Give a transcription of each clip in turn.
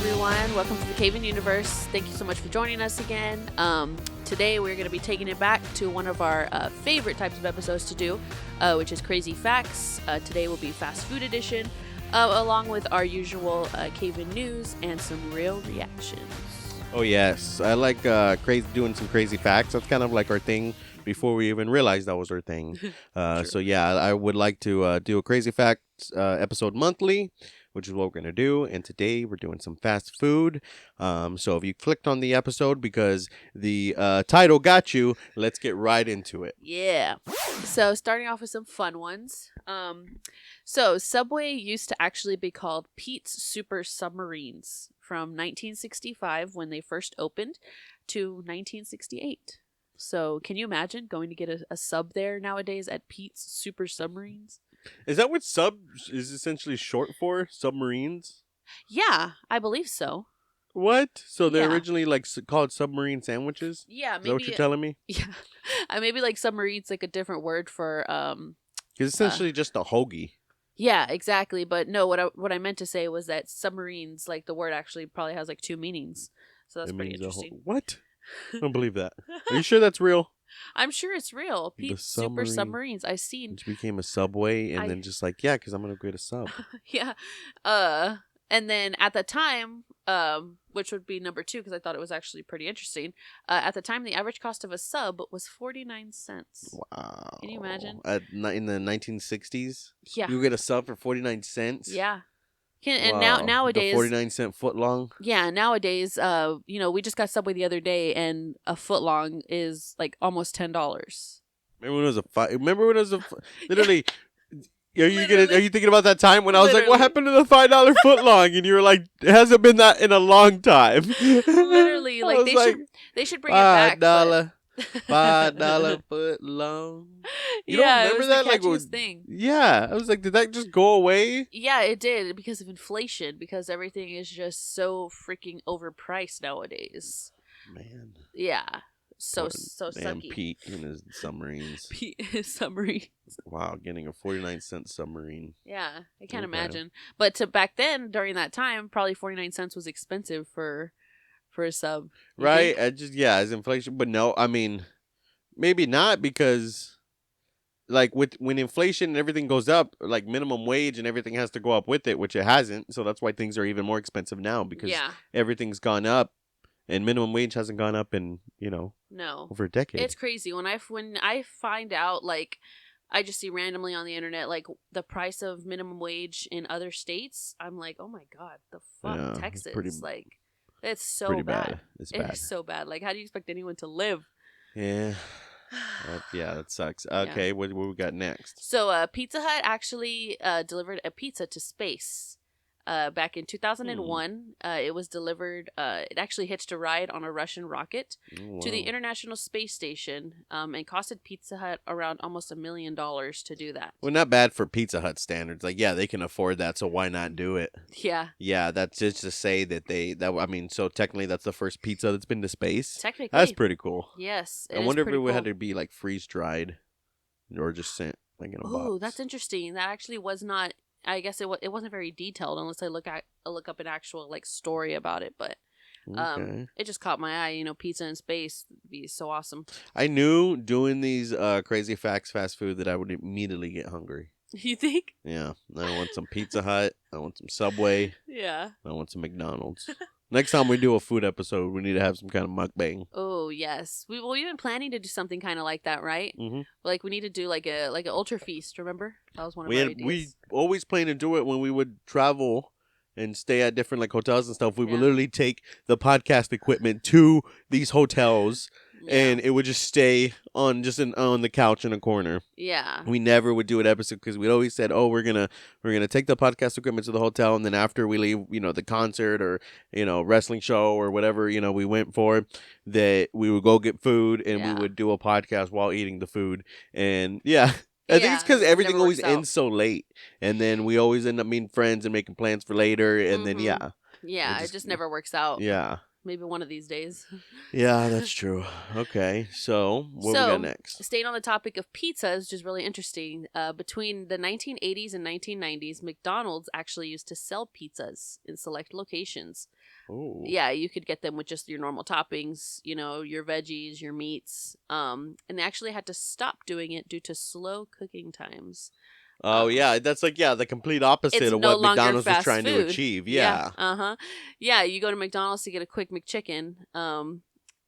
everyone. Welcome to the CayVin Universe. Thank you so much for joining us again. Today we're going to be taking it back to one of our favorite types of episodes to do, which is Crazy Facts. Today will be Fast Food Edition, along with our usual CayVin news and some real reactions. Oh yes, I like doing some crazy facts. That's kind of like our thing before we even realized that was our thing. So yeah, I would like to do a crazy fact episode monthly, which is what we're going to do. And today we're doing some fast food. So if you clicked on the episode because the title got you, let's get right into it. Yeah. So starting off with some fun ones. So Subway used to actually be called Pete's Super Submarines from 1965 when they first opened to 1968. So can you imagine going to get a sub there nowadays at Pete's Super Submarines? Is that what sub is essentially short for? Submarines? Yeah, I believe so. What? So they're Yeah. originally like called submarine sandwiches? Yeah, Is that what you're telling me? Yeah, maybe like submarines, like a different word for It's essentially just a hoagie. Yeah, exactly. But no, what I meant to say was that submarines, like the word actually probably has like two meanings. So that's It pretty means interesting. What? I don't believe that. Are you sure that's real? I'm sure it's real. Pete's Super submarine. Submarines. I seen. It became a Subway and then just like, yeah, because I'm going to get a sub. Yeah. And then at the time, which would be number 2 because I thought it was actually pretty interesting. At the time, the average cost of a sub was 49 cents. Wow. Can you imagine? In the 1960s? Yeah. You get a sub for 49 cents? Yeah. And Wow. nowadays, the 49-cent foot long? Yeah, nowadays, we just got Subway the other day, and a foot long is like almost $10. Remember when it was Remember when it was literally. Are you Literally. thinking about that time when I was like, what Literally. happened to the $5 foot long? And you were like, it hasn't been that in a long time. Literally, I like was they should bring it back. $5, $5 foot long. You don't Yeah, remember it was that? the Like, catchiest thing. Yeah, I was like, did that just go away? Yeah, it did because of inflation. Because everything is just so freaking overpriced nowadays. Man, Yeah, so man, sucky. Pete and his submarines. Pete is submarine. Wow, getting a 49-cent submarine. Yeah, I can't Okay. imagine. But back then, during that time, probably 49 cents was expensive for a sub. You Right? think? As inflation. But no, I mean, maybe not because, like, when inflation and everything goes up, like minimum wage and everything has to go up with it, which it hasn't. So that's why things are even more expensive now because Yeah. everything's gone up and minimum wage hasn't gone up in, No. over a decade. It's crazy when I find out, like, I just see randomly on the internet like the price of minimum wage in other states. I'm like, oh my god, the fuck, Yeah, Texas, like, it's so pretty bad. It's It bad. is so bad. Like, how do you expect anyone to live? Yeah. That sucks. Okay, what we got next? So, Pizza Hut actually delivered a pizza to space. Back in 2001, it was delivered. It actually hitched a ride on a Russian rocket to the International Space Station, and costed Pizza Hut around almost $1 million to do that. Well, not bad for Pizza Hut standards. Like, yeah, they can afford that, so why not do it? Yeah, Yeah, that's just to say so technically that's the first pizza that's been to space. technically, That's pretty cool. yes. I wonder if it would have to be like freeze dried or just sent like in a box. Oh, that's interesting. That actually was not. I guess it wasn't very detailed unless I look up an actual like story about it, but. Okay. It just caught my eye. Pizza in space would be so awesome. I knew doing these crazy facts fast food that I would immediately get hungry. You think? Yeah, I want some Pizza Hut. I want some Subway. Yeah. I want some McDonald's. Next time we do a food episode, we need to have some kind of mukbang. Oh yes, we've been planning to do something kind of like that, right? Mm-hmm. Like we need to do like an ultra feast. Remember, that was one of our ideas. We always plan to do it when we would travel and stay at different like hotels and stuff. We would Yeah. literally take the podcast equipment to these hotels, Yeah. and it would just stay on on the couch in a corner. Yeah. We never would do an episode because we'd always said, "Oh, we're gonna take the podcast equipment to the hotel, and then after we leave, the concert or wrestling show or whatever we went for, that we would go get food and Yeah. we would do a podcast while eating the food." And yeah. I think it's because it everything never always works out. ends so late, and then we always end up meeting friends and making plans for later, and then Yeah, It it just- just never works out. yeah, Maybe one of these days. yeah, that's true. Okay, so what we So, got next? Staying on the topic of pizzas, which is really interesting, between the 1980s and 1990s, McDonald's actually used to sell pizzas in select locations. Oh. Yeah, you could get them with just your normal toppings, your veggies, your meats. And they actually had to stop doing it due to slow cooking times. Oh yeah, that's like the complete opposite It's of no what longer McDonald's was fast trying to food. achieve. Yeah. Yeah. Uh-huh. Yeah, you go to McDonald's to get a quick McChicken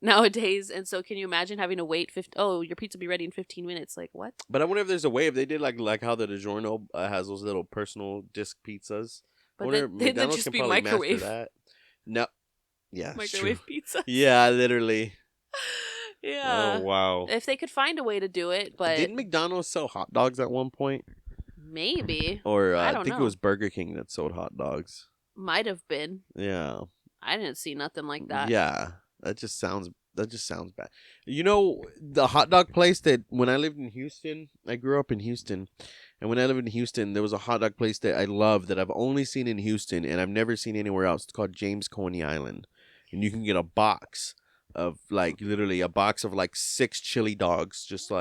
nowadays. And so can you imagine having to wait your pizza will be ready in 15 minutes. Like, what? But I wonder if there's a way if they did like how the DiGiorno has those little personal disc pizzas. I But wonder if then they'd McDonald's just can be probably microwave. master that. No. Yeah, it's true. Microwave pizza. Yeah, literally. Yeah. Oh wow. If they could find a way to do it, but Didn't McDonald's sell hot dogs at one point? maybe. Or I I don't think know. it was Burger King that sold hot dogs. Might have been. Yeah. I didn't see nothing like that. Yeah. That just sounds bad. The hot dog place that when I lived in Houston, I grew up in Houston, and when I lived in Houston, there was a hot dog place that I love that I've only seen in Houston and I've never seen anywhere else. It's called James Coney Island. And you can get a box of literally a box of 6 chili dogs just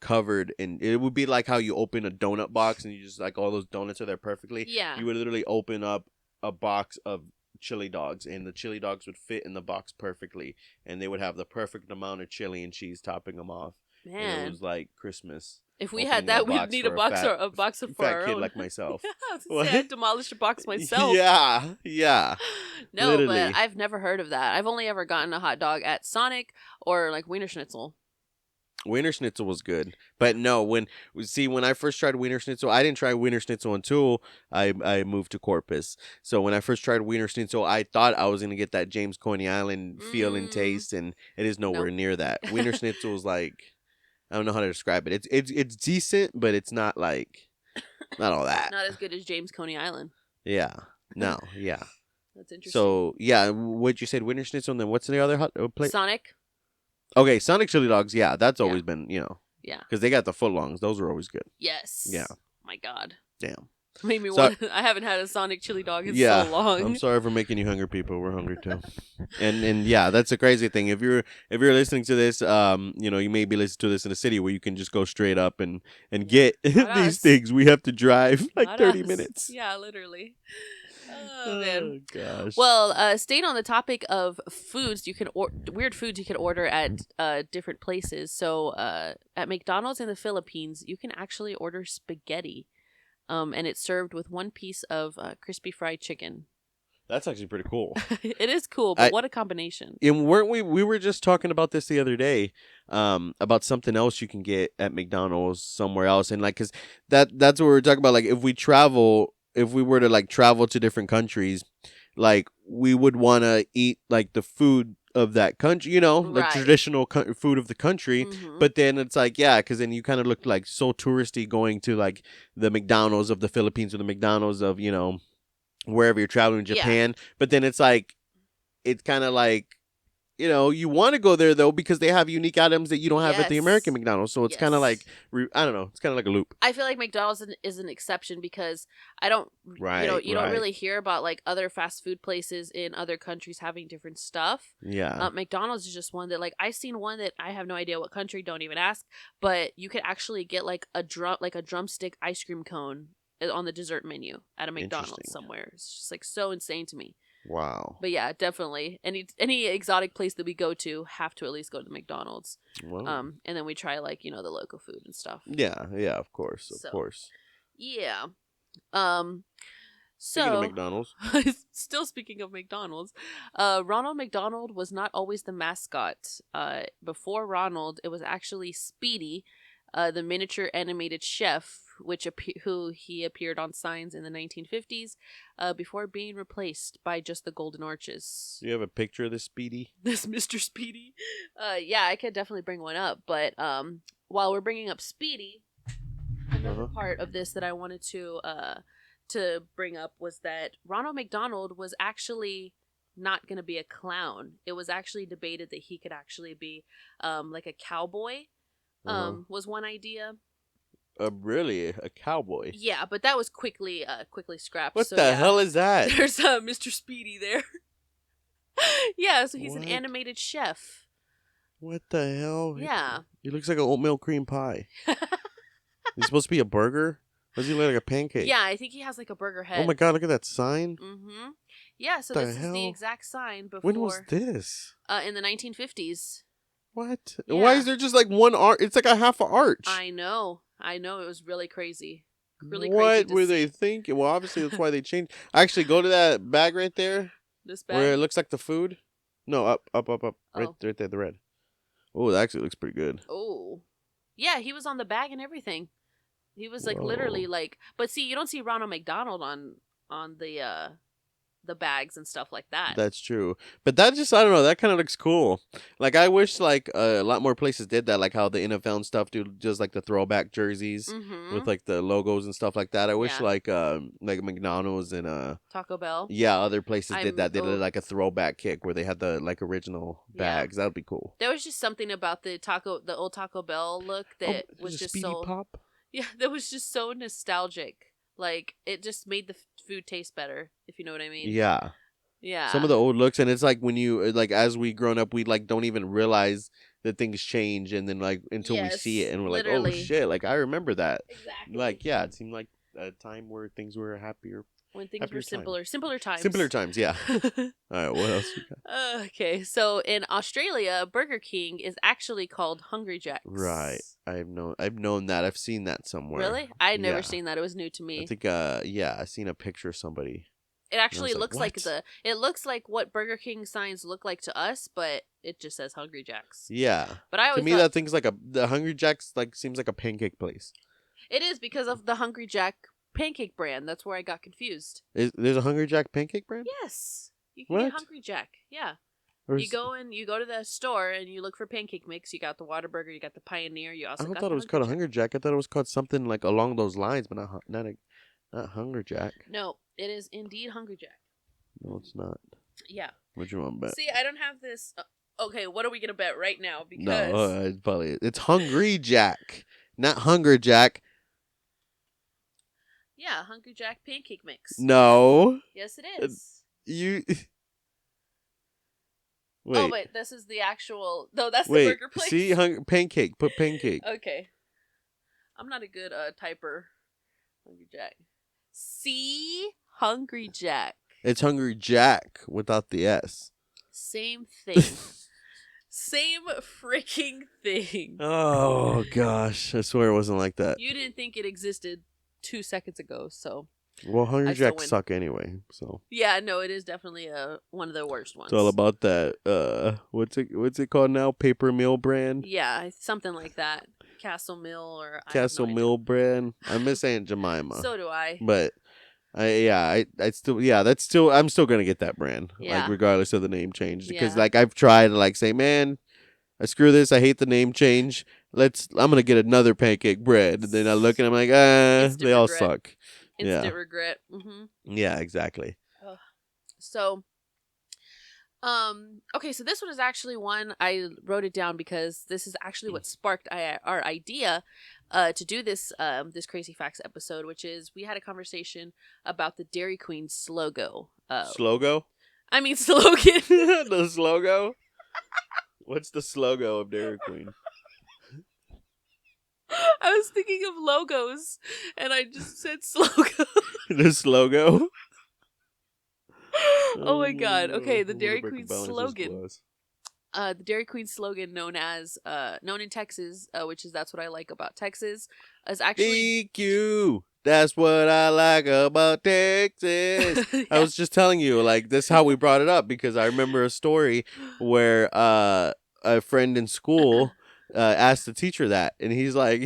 covered, and it would be like how you open a donut box and you just all those donuts are there perfectly. Yeah. You would literally open up a box of chili dogs, and the chili dogs would fit in the box perfectly, and they would have the perfect amount of chili and cheese topping them off. Man. And it was like Christmas. If we opening had that, a we'd box need for a box fat- or a box of for fat our kid own. like myself. Yeah, I was What? gonna say, I'd demolish a box myself. Yeah. No, Literally. but I've never heard of that. I've only ever gotten a hot dog at Sonic or Wiener Schnitzel. Wiener Schnitzel was good, but no. When I first tried Wiener Schnitzel, I didn't try Wiener Schnitzel until I moved to Corpus. So when I first tried Wiener Schnitzel, I thought I was gonna get that James Coney Island feel and taste, and it is nowhere Nope. near that. Wiener Schnitzel is I don't know how to describe it. It's decent, but it's not not all that. Not as good as James Coney Island. Yeah. No. Yeah. That's interesting. So yeah, what you said, Wiener Schnitzel, and then what's the other hot plate? Sonic. Okay, Sonic chili dogs. Yeah, that's always been Yeah. because they got the footlongs. Those were always good. Yes. Yeah. My God. Damn. Made me So- want. I haven't had a Sonic chili dog in Yeah, so long. I'm sorry for making you hungry, people. We're hungry too. and yeah, that's a crazy thing. If you're listening to this, you may be listening to this in a city where you can just go straight up and get Not these us. things. We have to drive Not 30 us. minutes. Yeah, literally. Oh man. Gosh. Well, staying on the topic of foods, weird foods you can order at different places. So, at McDonald's in the Philippines, you can actually order spaghetti, and it's served with one piece of crispy fried chicken. That's actually pretty cool. It is cool, but what a combination! And weren't we were just talking about this the other day, about something else you can get at McDonald's somewhere else, and because that's what we were talking about. If we were to travel to different countries, we would want to eat the food of that country, the Right. traditional food of the country. Mhm. But then it's because then you kind of look so touristy going to the McDonald's of the Philippines or the McDonald's of wherever you're traveling in Yeah. Japan. But then it's it's kind of you want to go there though because they have unique items that you don't have at the Yes. American McDonald's. So it's kind of Yes. I don't know. It's kind of like a loop. I feel like McDonald's is an exception because I don't, Right, you don't right. really hear about other fast food places in other countries having different stuff. Yeah. McDonald's is just one that I've seen one that I have no idea what country, don't even ask, but you could actually get a drumstick ice cream cone on the dessert menu at a McDonald's Interesting. somewhere. It's just so insane to me. Wow. But yeah, definitely any exotic place that we go to have to at least go to the McDonald's. Well, And then we try the local food and stuff. yeah, of course, So, of course. Yeah. Speaking of So McDonald's, still speaking of McDonald's, Ronald McDonald was not always the mascot. Before Ronald, it was actually Speedy, the miniature animated chef, who he appeared on signs in the 1950s, before being replaced by just the Golden Arches. do you have a picture of this Speedy? This Mr. Speedy. Yeah, I could definitely bring one up, but while we're bringing up Speedy, another part of this that I wanted to bring up was that Ronald McDonald was actually not going to be a clown. It was actually debated that he could actually be like a cowboy. Was one idea. Really? A cowboy? Yeah, but that was quickly scrapped. What so, the yeah. hell is that? There's Mr. Speedy there. Yeah, so he's an What? animated chef. What the hell? Yeah. He looks like an oatmeal cream pie. He's supposed to be a burger? Or does he look like a pancake? Yeah, I think he has a burger head. Oh my god, look at that sign. Mm-hmm. Yeah, so The this is the hell? exact sign before. When was this? In the 1950s. What? Yeah. Why is there just like one arch? It's like a half an arch. I know. It was really crazy. Really what crazy to were see. they thinking? Well, obviously that's why they changed. Actually, go to that bag right there. This bag? Where it looks like the food. No, up. Right, Oh. right there, the red. Oh, that actually looks pretty good. Oh. Yeah, he was on the bag and everything. He was like Whoa. literally like, but see, you don't see Ronald McDonald on the bags and stuff like that. That's true. But that just, I don't know, that kind of looks cool. Like, I wish, like, a lot more places did that, like how the NFL and stuff do just, like, the throwback jerseys with, like, the logos and stuff like that. I wish, like McDonald's and, Taco Bell. Yeah, other places did that. They did, oh. like, a throwback kick where they had the, like, original bags. That would be cool. There was just something about the old Taco Bell look that was just Speedy so... Pop? Yeah, that was just so nostalgic. Like, it just made the food taste better, if you know what I mean. Yeah. Yeah. Some of the old looks, and it's like when you, like, as we grown up, we, like, don't even realize that things change, and then, like, until we see it, and we're literally. like, oh, shit, like, I remember that. Exactly. Like, yeah, it seemed like a time where things were happier. When things were simpler. Simpler times. Simpler times, yeah. All right, what else we got? Okay, so in Australia, Burger King is actually called Hungry Jack's. Right. I've known that. I've seen that somewhere. Really? I had never seen that. It was new to me. I think, yeah, I seen a picture of somebody. It actually looks like, it looks like what Burger King signs look like to us, but it just says Hungry Jack's. Yeah. But I always to me, that thing's like the Hungry Jack's like seems like a pancake place. It is because of the Hungry Jack pancake brand. That's where I got confused. There's a Hungry Jack pancake brand? Yes. You can get Hungry Jack. Yeah. You go to the store and you look for pancake mix. You got the Whataburger, you got the Pioneer, you also got I thought it was called a Hungry Jack. I thought it was called something like along those lines, but not Hungry Jack. No, it is indeed Hungry Jack. No, it's not. Yeah. What you want to bet? See, I don't have this. Okay, what are we gonna bet right now? Because no, it's Hungry Jack, not Hunger Jack. Yeah, Hungry Jack pancake mix. No. Yes, it is. You. Wait. Oh, but this is the actual. No, that's the burger place. See, pancake. Put pancake. Okay. I'm not a good typer. Hungry Jack. See, Hungry Jack. It's Hungry Jack without the S. Same thing. Same freaking thing. Oh gosh, I swear it wasn't like that. You didn't think it existed 2 seconds ago, so. Well, Hungry Jacks suck anyway, so. Yeah, no, it is definitely one of the worst ones. It's all about that. What's it called now? Paper Mill brand. Yeah, something like that. Castle Mill or Castle Mill brand. I miss Aunt Jemima. So do I. But I'm still gonna get that brand. Yeah. Like regardless of the name change, because like I've tried to like say, man, screw this. I hate the name change. I'm gonna get another pancake bread. And then I look and I'm like, they all suck. Instant regret. Mm-hmm. Yeah, exactly. So, okay, so this one is actually one I wrote it down because this is actually what sparked our idea to do this this Crazy Facts episode, which is we had a conversation about the Dairy Queen slogan. Slogan? I mean slogan. The slogan? What's the slogan of Dairy Queen? I was thinking of logos, and I just said slogan. The slogan? Oh my god. Okay, the Dairy Queen slogan. The Dairy Queen slogan known in Texas, that's what I like about Texas, is actually DQ. That's what I like about Texas. Yeah. I was just telling you, like, this is how we brought it up because I remember a story where a friend in school asked the teacher that, and he's like,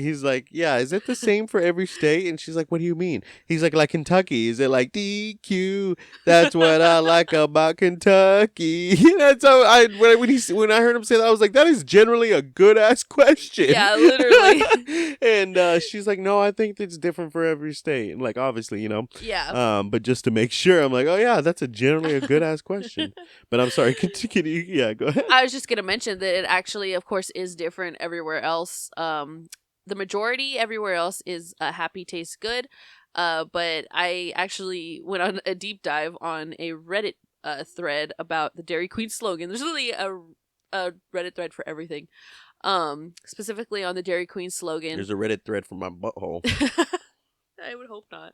yeah, is it the same for every state? And she's like, what do you mean? He's like Kentucky, is it like DQ? That's what I like about Kentucky. That's how when I heard him say that, I was like, that is generally a good ass question. Yeah, literally. And she's like, no, I think it's different for every state. And like, obviously, yeah. But just to make sure, I'm like, oh yeah, that's generally a good ass question. But I'm sorry, can you go ahead. I was just gonna mention that it actually, of course, is different everywhere else. The majority everywhere else is happy tastes good, but I actually went on a deep dive on a Reddit thread about the Dairy Queen slogan. There's really a Reddit thread for everything, specifically on the Dairy Queen slogan. There's a Reddit thread for my butthole. I would hope not.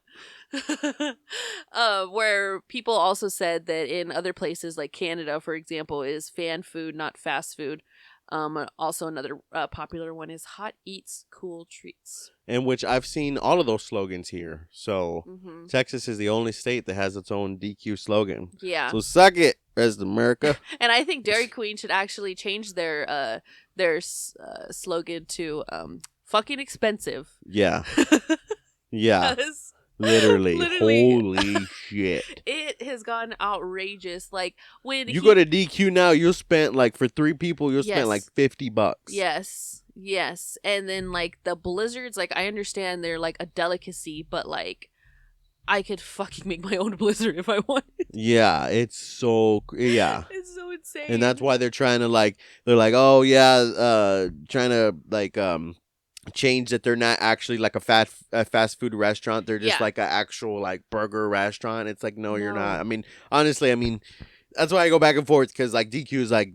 Where people also said that in other places like Canada, for example, is fan food, not fast food. Also another popular one is hot eats, cool treats. In which I've seen all of those slogans here. So Texas is the only state that has its own DQ slogan. Yeah. So suck it, rest of America. And I think Dairy Queen should actually change their slogan to fucking expensive. Yeah. Yeah. Literally. Holy shit. It has gone outrageous. Like when you go to DQ now, you'll spend like for 3 people, you'll spend like $50. Yes. And then like the blizzards, like I understand they're like a delicacy, but like I could fucking make my own blizzard if I wanted. Yeah, it's so It's so insane. And that's why they're trying to they're like, oh yeah, trying to like change that they're not actually like a fast food restaurant. They're just like an actual like burger restaurant. It's like, no, you're not. I mean, honestly, that's why I go back and forth because like DQ is like,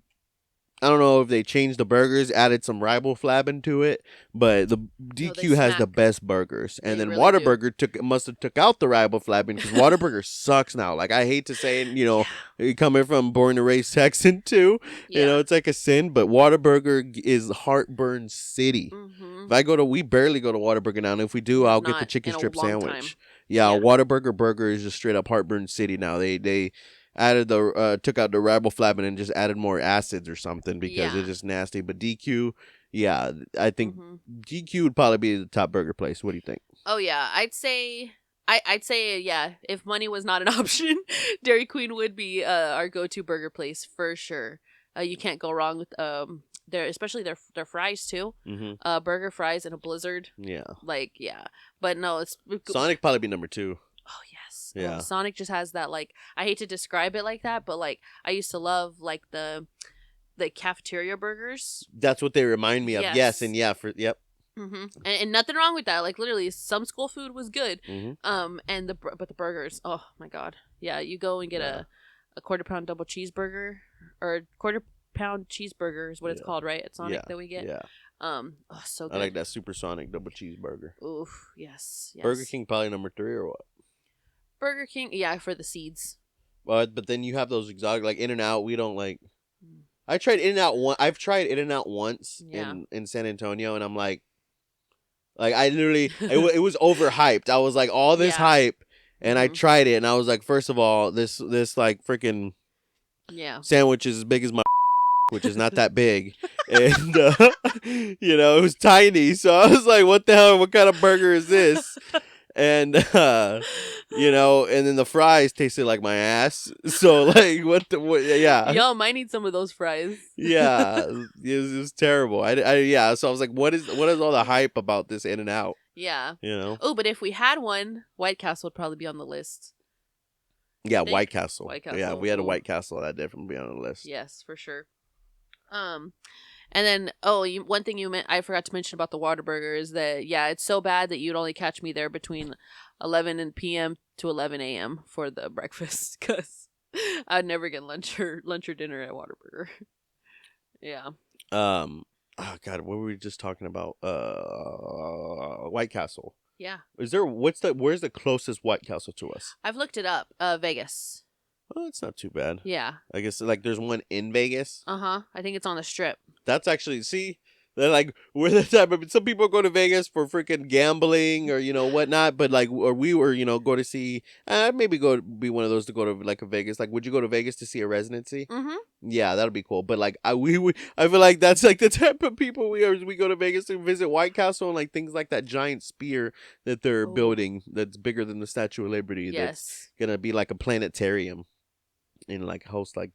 I don't know if they changed the burgers, added some riboflavin into it, but the DQ has the best burgers. And then really Whataburger must have took out the riboflavin because Whataburger sucks now. Like I hate to say it, you know, coming from born and raised Texan too, you know, it's like a sin, but Whataburger is heartburn city. If we barely go to Whataburger now, and if we do, I'll get the chicken strip sandwich. Yeah, Whataburger burger is just straight up heartburn city now. They added took out the riboflavin and just added more acids or something because it's just nasty. But DQ, I think DQ would probably be the top burger place. What do you think? Oh yeah, I'd say if money was not an option, Dairy Queen would be our go-to burger place for sure. You can't go wrong with especially their fries too. Burger fries and a blizzard. Yeah. But no, it's Sonic probably be number 2. Oh yes. Yeah. Sonic just has that like I hate to describe it like that, but like I used to love like the cafeteria burgers. That's what they remind me of. Yes, and yep. And nothing wrong with that. Like literally, some school food was good. But the burgers, oh my god, yeah. You go and get a quarter-pound double cheeseburger or quarter-pound cheeseburger is what it's called, right? At Sonic that we get. Yeah. So good. I like that supersonic double cheeseburger. Oof, yes. Burger King probably number 3 or what? Burger King, for the seeds. But then you have those exotic like In-N-Out. We don't like. I tried In-N-Out one. I've tried In-N-Out once in San Antonio, and I'm like I literally it was overhyped. I was like all this hype, and I tried it, and I was like, first of all, this like freaking sandwich is as big as my. Which is not that big, and you know, it was tiny. So I was like, "What the hell? What kind of burger is this?" And you know, and then the fries tasted like my ass. So like, what? Yeah. Yo, might need some of those fries. Yeah, it was terrible. So I was like, what is all the hype about this In-N-Out? Yeah. You know. Oh, but if we had one, White Castle would probably be on the list. Yeah, White Castle. Yeah, if we had a White Castle, that'd definitely be on the list. Yes, for sure. And then one thing I forgot to mention about the Whataburger is that it's so bad that you'd only catch me there between 11 p.m. to 11 a.m. for the breakfast because I'd never get lunch or dinner at Whataburger. Yeah. Oh God, what were we just talking about? White Castle. Yeah. Where's the closest White Castle to us? I've looked it up. Vegas. Oh, it's not too bad. Yeah. I guess like there's one in Vegas. I think it's on the Strip. That's actually they're like we're the type of some people go to Vegas for freaking gambling or whatnot, but like or we were go to see maybe go be one of those to go to like a Vegas. Like, would you go to Vegas to see a residency? Yeah, that'll be cool. But like I feel like that's like the type of people we are. We go to Vegas to visit White Castle and like things like that giant spear that they're building that's bigger than the Statue of Liberty. Yes. That's gonna be like a planetarium and like host like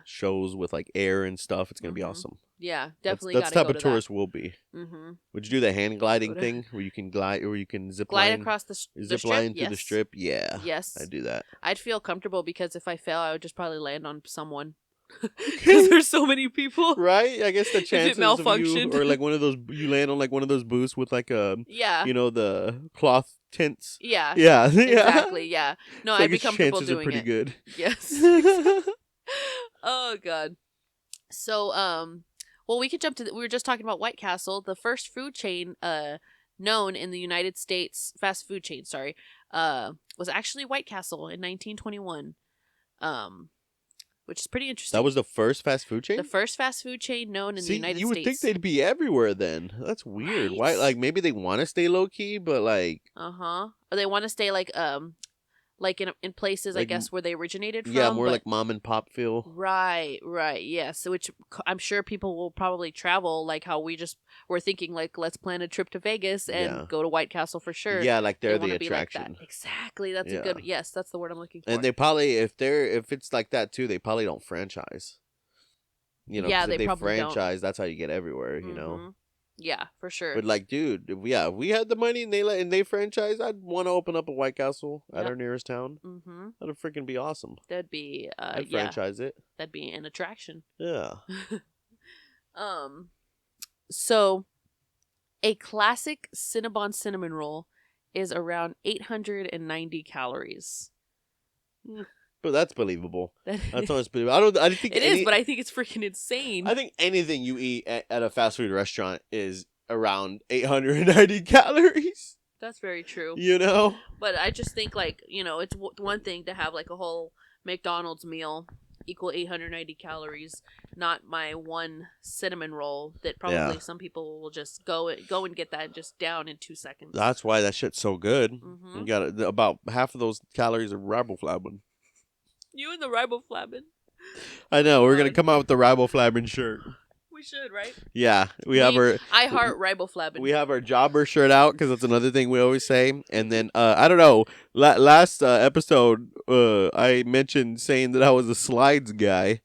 shows with like air and stuff. It's gonna be awesome. Yeah, definitely. That's the type of tourist we'll be. Would you do the hand gliding thing where you can glide or you can zip line across the zip line through the strip? Yeah. Yes, I'd do that. I'd feel comfortable because if I fell, I would just probably land on someone. Because there's so many people, right? I guess the chances of you or like one of those you land on like one of those booths with like the cloth tents. Yeah. Exactly. Yeah. No, I'd be comfortable doing it. Chances are pretty good. Yes. Oh God. So well, we could jump to. We were just talking about White Castle, the first food chain known in the United States fast food chain, was actually White Castle in 1921. Which is pretty interesting. That was the first fast food chain? The first fast food chain known in the United States. You would think they'd be everywhere then. That's weird. Right? Why? Like, maybe they want to stay low key, but like... Or they want to stay like in places, like, I guess, where they originated from. Yeah, more like mom and pop feel. Right, yes. Which I'm sure people will probably travel, like how we're thinking, like, let's plan a trip to Vegas and go to White Castle for sure. Yeah, like they're the attraction. Like that. Exactly. That's a good, yes, that's the word I'm looking for. And they probably, if it's like that too, they probably don't franchise. You know, yeah, if they probably franchise, that's how you get everywhere, you know? Yeah, for sure. But like, dude, if we had the money and they franchise, I'd want to open up a White Castle at our nearest town. Mm-hmm. That'd freaking be awesome. That'd be I'd franchise it. That'd be an attraction. Yeah. So a classic Cinnabon cinnamon roll is around 890 calories. But that's believable. That's honest believable. I think it is, but I think it's freaking insane. I think anything you eat at a fast food restaurant is around 890 calories. That's very true. You know? But I just think, like, you know, it's one thing to have like a whole McDonald's meal equal 890 calories, not my one cinnamon roll that probably some people will just go and get that just down in 2 seconds. That's why that shit's so good. You got about half of those calories are riboflavin. You and the riboflavin. I know. We're gonna come out with the riboflavin shirt. We should, right? Yeah, we have our. I heart riboflavin. We have our jobber shirt out because that's another thing we always say. And then I don't know. Last episode, I mentioned saying that I was a slides guy.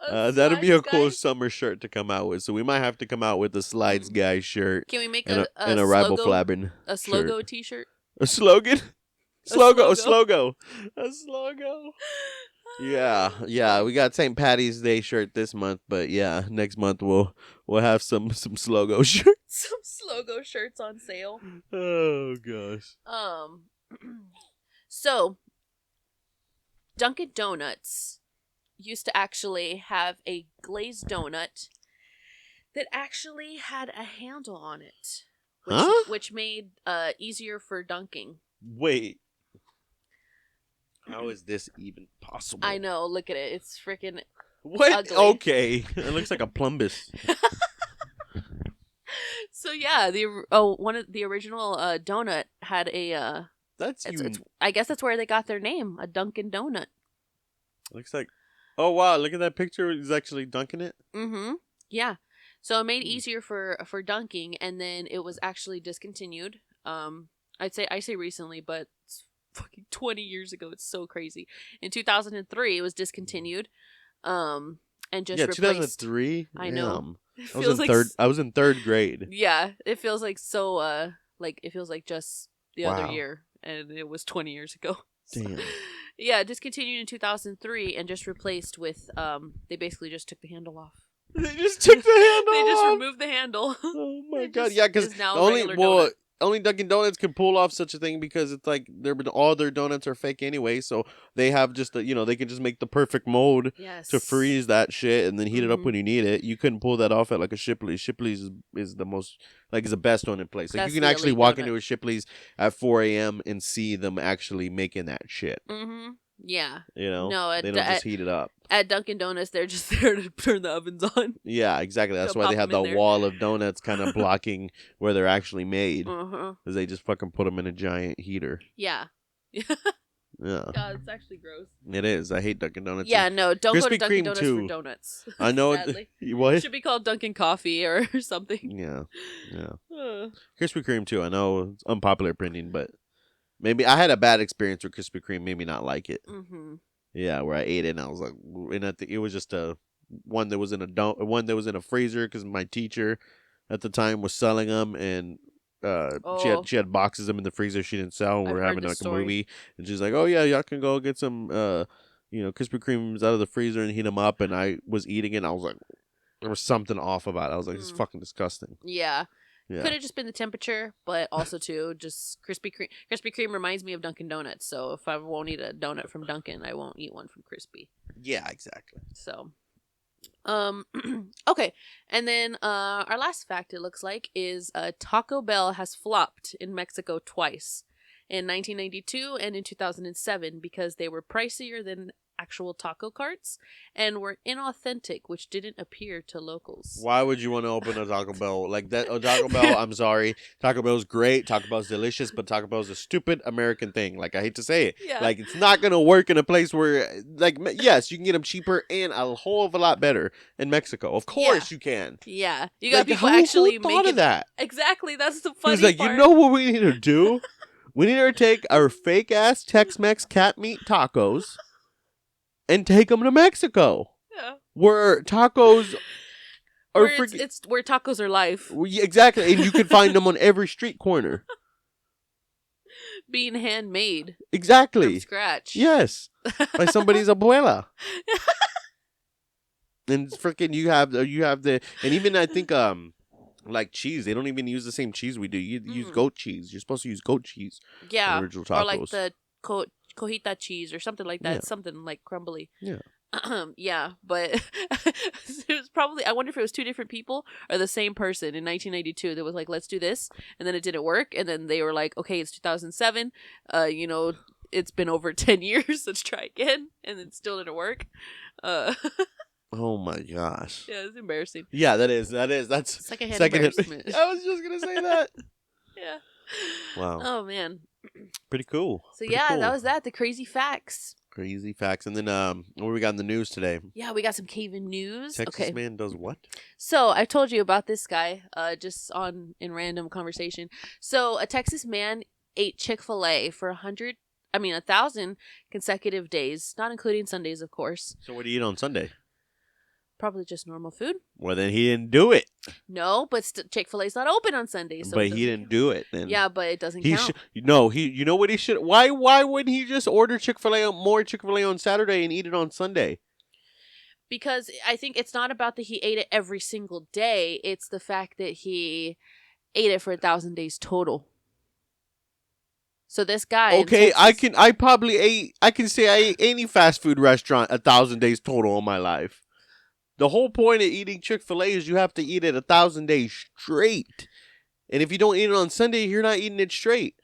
That'd be a cool summer shirt to come out with. So we might have to come out with a slides guy shirt. Can we make a riboflavin? A slogo T-shirt. A slogan. A slogo. Yeah, we got St. Patty's Day shirt this month, but yeah, next month we'll have some slogo shirts. Some slogo shirts on sale. Oh gosh. So Dunkin' Donuts used to actually have a glazed donut that actually had a handle on it, which made easier for dunking. Wait. How is this even possible? I know. Look at it. It's freaking what? Ugly. Okay, it looks like a plumbus. So yeah, one of the original donut had a. I guess that's where they got their name, a Dunkin' Donut. Looks like. Oh wow! Look at that picture. He's actually dunking it. Mm-hmm. Yeah. So it made easier for dunking, and then it was actually discontinued. I say recently, but it's fucking 20 years ago. It's so crazy. In 2003, it was discontinued. And just replaced. 2003. I know. I was in third grade. Yeah, it feels like so. It feels like just the other year, and it was 20 years ago. Damn. Yeah, discontinued in 2003 and just replaced with. They basically just took the handle off. They just took the handle. They just removed the handle. Oh my god! Yeah, because only Dunkin' Donuts can pull off such a thing because it's like all their donuts are fake anyway, so they have just they can just make the perfect mold to freeze that shit and then heat it up when you need it. You couldn't pull that off at like a Shipley's. Shipley's is the most is the best one in place. Like you can actually walk into a Shipley's at 4 a.m. and see them actually making that shit. Mm-hmm. Yeah. No, they don't just heat it up. At Dunkin' Donuts, they're just there to turn the ovens on. Yeah, exactly. That's why they have the wall of donuts kind of blocking where they're actually made. Because they just fucking put them in a giant heater. Yeah. Yeah. God, it's actually gross. It is. I hate Dunkin' Donuts. Yeah, no, don't go to Dunkin' Donuts too. for donuts. I know. What? It should be called Dunkin' Coffee or something. Yeah. Krispy Kreme too. I know it's unpopular opinion, but maybe I had a bad experience with Krispy Kreme. Made me not like it. Mm-hmm. Yeah, where I ate it and I was like, and I think it was just one that was in a freezer because my teacher at the time was selling them and. She had boxes of them in the freezer she didn't sell. And we're having like a movie, and she's like, "Oh yeah, y'all can go get some, Krispy Kremes out of the freezer and heat them up." And I was eating it, and I was like, there was something off about it. I was like, "This is fucking disgusting." Yeah. Could have just been the temperature, but also too just Krispy Kreme. Krispy Kreme reminds me of Dunkin' Donuts, so if I won't eat a donut from Dunkin', I won't eat one from Krispy. Yeah, exactly. So, Okay, and then our last fact, it looks like, is Taco Bell has flopped in Mexico twice, in 1992 and in 2007, because they were pricier than actual taco carts and were inauthentic, which didn't appear to locals. Why would you want to open a Taco Bell like that? A Taco Bell, I'm sorry. Taco Bell's great. Taco Bell's delicious, but Taco Bell's a stupid American thing. Like, I hate to say it. Yeah. Like, it's not going to work in a place where, like, yes, you can get them cheaper and a whole of a lot better in Mexico. Of course you can. Yeah. You got Like, people who actually thought making of that. Exactly. That's the funny He's like, part. you know what we need to do? We need to take our fake-ass Tex-Mex cat meat tacos and take them to Mexico. Yeah. Where tacos are it's where tacos are life. Exactly. And you can find them on every street corner. Being handmade. Exactly. From scratch. Yes. By somebody's abuela. And freaking you have the and even I think like cheese, they don't even use the same cheese we do. You use goat cheese. You're supposed to use goat cheese. Yeah. Original tacos. Or like the cojita cheese or something like that. Yeah. Something like crumbly. Yeah. Yeah, but it was probably, I wonder if it was two different people or the same person in 1992 that was like, let's do this, and then it didn't work, and then they were like, okay, it's 2007, it's been over 10 years, let's try again, and it still didn't work. Oh my gosh. Yeah, it's embarrassing. Yeah, that's secondhand embarrassment. I was just gonna say that. Yeah. Wow. Oh man. Pretty cool. So that was the crazy facts. Crazy facts. And then what we got in the news today? Yeah, we got some CayVin news. Texas man does what? So I told you about this guy just in random conversation. So a Texas man ate Chick-fil-A for 1,000 consecutive days, not including Sundays, of course. So what do you eat on Sunday? Probably just normal food. Well, then he didn't do it. No, but Chick-fil-A's not open on Sundays. So but he didn't do it. Then. Yeah, but it doesn't count. You know what he should? Why wouldn't he just order more Chick-fil-A on Saturday and eat it on Sunday? Because I think it's not about that he ate it every single day. It's the fact that he ate it for 1,000 days total. So this guy. Okay, I can say I ate any fast food restaurant 1,000 days total in my life. The whole point of eating Chick-fil-A is you have to eat it 1,000 days straight. And if you don't eat it on Sunday, you're not eating it straight.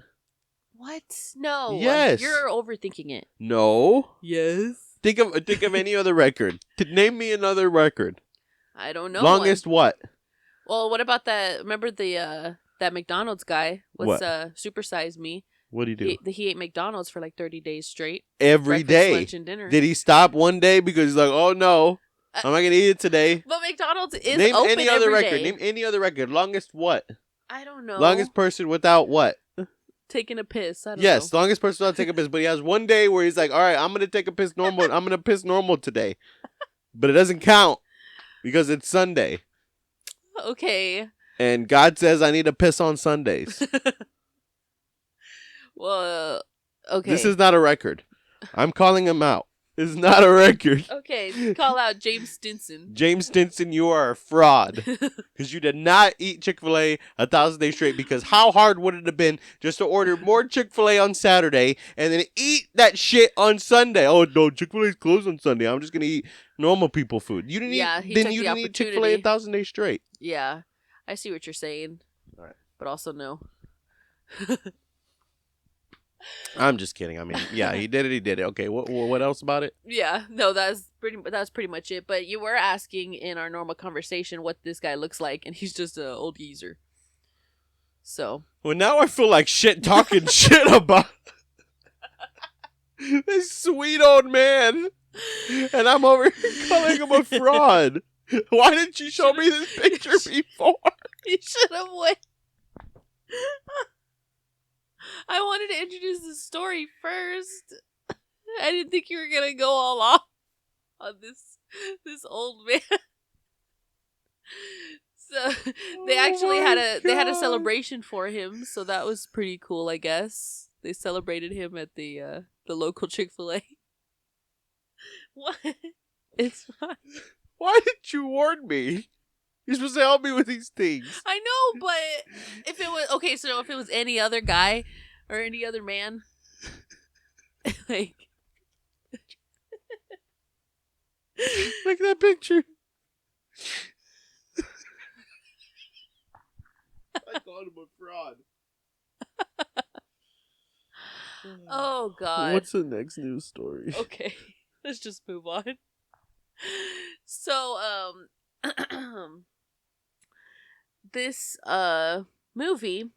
What? No. Yes. You're overthinking it. No. Yes. Think of any other record. Name me another record. I don't know. Longest what? Well, what about that? Remember that McDonald's guy? What? Supersize Me. What did he do? He ate McDonald's for like 30 days straight. Every Breakfast, day. lunch, and dinner. Did he stop one day because he's like, oh no, I'm not gonna eat it today? But McDonald's is Name open any other every record. day. Name any other record. Longest what? I don't know. Longest person without what? Taking a piss. I don't know. Yes, longest person without taking a piss. But he has one day where he's like, all right, I'm gonna take a piss normal. I'm gonna piss normal today, but it doesn't count because it's Sunday. Okay. And God says I need to piss on Sundays. Well, okay. This is not a record. I'm calling him out. This is not a record. Okay, call out James Stinson. James Stinson, you are a fraud. Because you did not eat Chick-fil-A 1,000 days straight. Because how hard would it have been just to order more Chick-fil-A on Saturday and then eat that shit on Sunday? Oh, no, Chick-fil-A's closed on Sunday. I'm just going to eat normal people food. You didn't eat Chick-fil-A 1,000 days straight. Yeah, I see what you're saying. All right. But also no. I'm just kidding. I mean, yeah, he did it. Okay, what else about it? Yeah, no, that's pretty much it. But you were asking in our normal conversation what this guy looks like, and he's just an old geezer. So. Well, now I feel like shit talking shit about this sweet old man, and I'm over here calling him a fraud. Why didn't you show me this picture before? You should have waited. I wanted to introduce the story first. I didn't think you were gonna go all off on this old man. So they actually had a celebration for him, so that was pretty cool, I guess. They celebrated him at the local Chick-fil-A. What? It's fine. Why didn't you warn me? You're supposed to help me with these things. I know, but if it was any other guy or any other man, like, look at that picture. I called him a fraud. Oh God. What's the next news story? Okay, let's just move on. So, this movie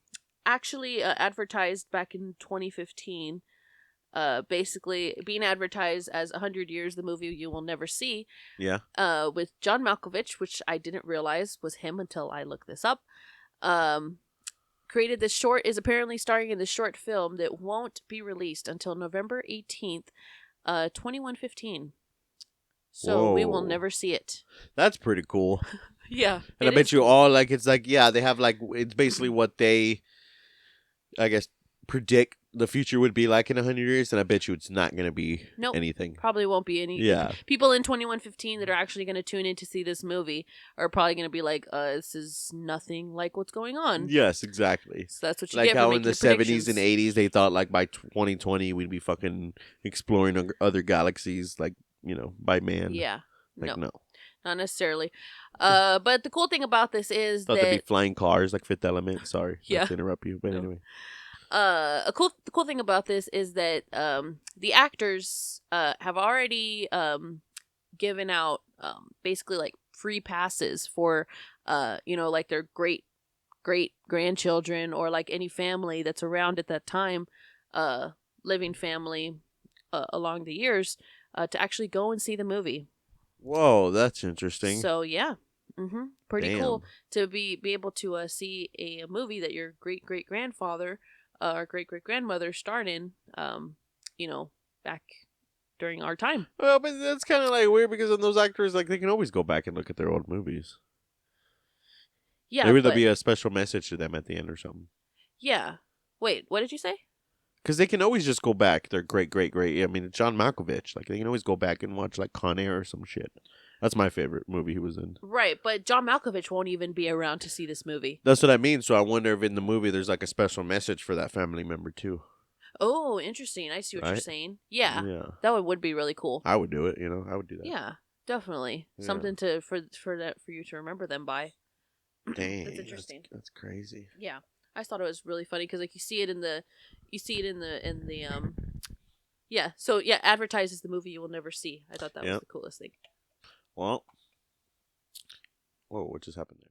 actually advertised back in 2015. Basically being advertised as 100 Years, the movie you will never see. Yeah. With John Malkovich, which I didn't realize was him until I looked this up. Created this short, is apparently starring in this short film that won't be released until November 18th, 2115. So we will Whoa. never see it. That's pretty cool. Yeah. And I bet you cool. all, like, it's like, yeah, they have, like, it's basically what they, I guess, predict the future would be like in 100 years. And I bet you it's not going to be anything. Probably won't be any. Yeah. People in 2115 that are actually going to tune in to see this movie are probably going to be like, this is nothing like what's going on. Yes, exactly. So that's what you like get for how making in the 70s and 80s they thought like by 2020 we'd be fucking exploring other galaxies, like, you know, by man. Yeah. Like, no. Not necessarily. But the cool thing about this is Thought that they'd be flying cars like Fifth Element. Sorry. Yeah. Not to interrupt you, but anyway. The cool thing about this is that the actors have already given out basically like free passes for like their great grandchildren or like any family that's around at that time, living family along the years, to actually go and see the movie. Whoa, that's interesting. So yeah. Pretty Damn. cool to be able to see a movie that your great grandfather or great grandmother starred in, back during our time. Well, but that's kind of like weird because then those actors, like, they can always go back and look at their old movies. Yeah, maybe there'll be a special message to them at the end or something. Yeah. Wait, what did you say? Because they can always just go back. They're great. I mean, John Malkovich. Like, they can always go back and watch, like, Con Air or some shit. That's my favorite movie he was in. Right, but John Malkovich won't even be around to see this movie. That's what I mean. So I wonder if in the movie there's, like, a special message for that family member, too. Oh, interesting. I see what you're saying. Yeah. That would be really cool. I would do it, I would do that. Yeah, definitely. Yeah. Something for you to remember them by. Dang. That's interesting. That's crazy. Yeah. I thought it was really funny because like you see it in the yeah. So yeah, advertises the movie you will never see. I thought that was the coolest thing. Well, whoa, what just happened there?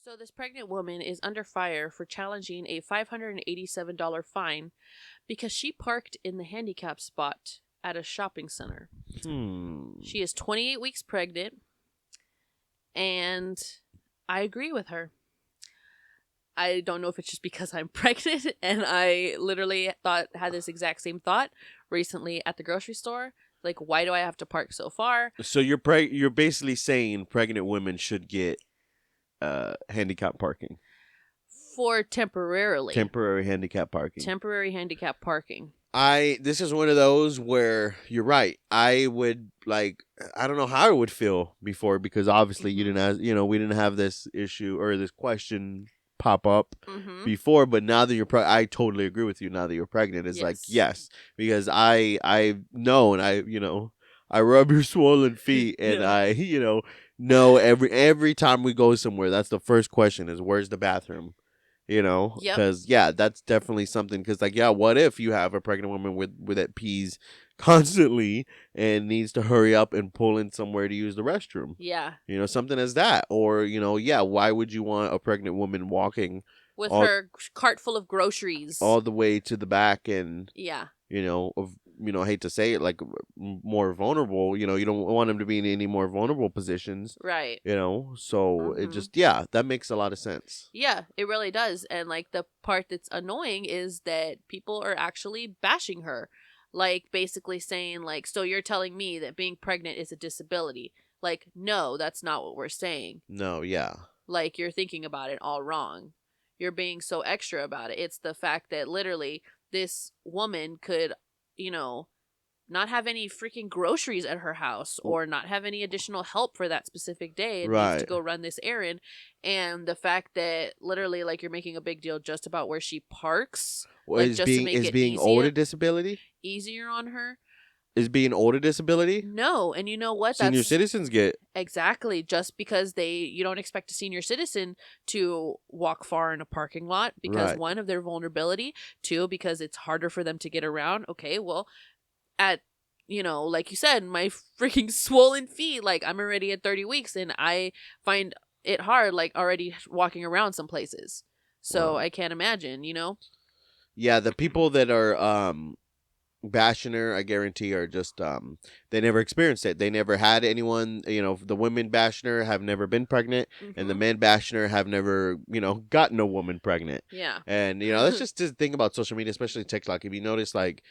So this pregnant woman is under fire for challenging a $587 fine because she parked in the handicap spot at a shopping center. She is 28 weeks pregnant, and I agree with her. I don't know if it's just because I'm pregnant, and I literally had this exact same thought recently at the grocery store. Like, why do I have to park so far? So you're basically saying pregnant women should get handicap parking for temporary handicap parking. Temporary handicap parking. This is one of those where you're right. I would I don't know how I would feel before because obviously you didn't have, we didn't have this issue or this question pop up before, but now that you're I totally agree with you. Now that you're pregnant, it's like yes, because I know and I rub your swollen feet and I know every time we go somewhere, that's the first question is where's the bathroom, because that's definitely something. Because what if you have a pregnant woman with that pees constantly and needs to hurry up and pull in somewhere to use the restroom, something as that, or why would you want a pregnant woman walking with her cart full of groceries all the way to the back and I hate to say it, like more vulnerable, you don't want them to be in any more vulnerable positions, right? So it just that makes a lot of sense. Yeah, it really does. And like the part that's annoying is that people are actually bashing her, like basically saying like, so you're telling me that being pregnant is a disability? Like, no, that's not what we're saying. No, like you're thinking about it all wrong. You're being so extra about it. It's the fact that literally this woman could not have any freaking groceries at her house or not have any additional help for that specific day and needs to go run this errand. And the fact that literally like you're making a big deal just about where she parks, being old a disability? Easier on her. is being old a disability? No, and you know what? Senior citizens get. Exactly. Just because you don't expect a senior citizen to walk far in a parking lot because Right. one, of their vulnerability, two, because it's harder for them to get around. Okay, well, at, like you said, my freaking swollen feet, like I'm already at 30 weeks and I find it hard, like already walking around some places. So Wow. I can't imagine, Yeah, the people that are bashing her, I guarantee, are just they never experienced it. They never had anyone. The women bashing her have never been pregnant, and the men bashing her have never gotten a woman pregnant. Yeah. And that's just the thing about social media, especially TikTok. If you notice, like,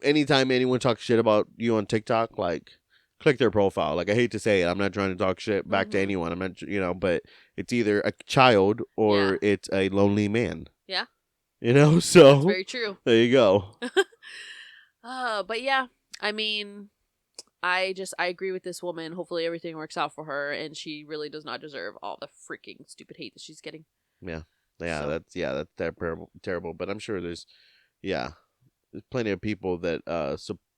anytime anyone talks shit about you on TikTok, like, click their profile. Like, I hate to say it, I'm not trying to talk shit back to anyone. I'm not, but it's either a child or it's a lonely man. Yeah. So that's very true. There you go. But yeah, I mean, I agree with this woman. Hopefully everything works out for her, and she really does not deserve all the freaking stupid hate that she's getting. Yeah. So. That's terrible. But I'm sure there's plenty of people that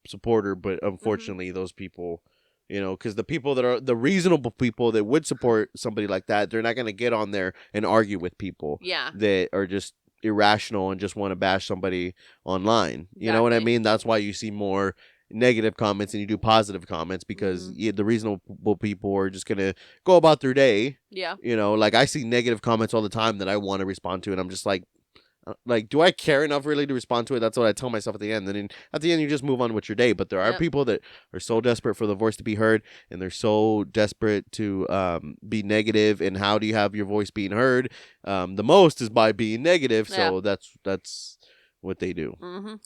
support her, but unfortunately those people, because the people that are the reasonable people that would support somebody like that, they're not going to get on there and argue with people that are just irrational and just want to bash somebody online. You know what I mean? That's why you see more negative comments and you do positive comments, because the reasonable people are just gonna go about their day. Yeah. Like, I see negative comments all the time that I want to respond to, and I'm just like, do I care enough really to respond to it? That's what I tell myself at the end. And then at the end, you just move on with your day. But there are people that are so desperate for the voice to be heard, and they're so desperate to be negative. And how do you have your voice being heard? The most is by being negative. So that's what they do.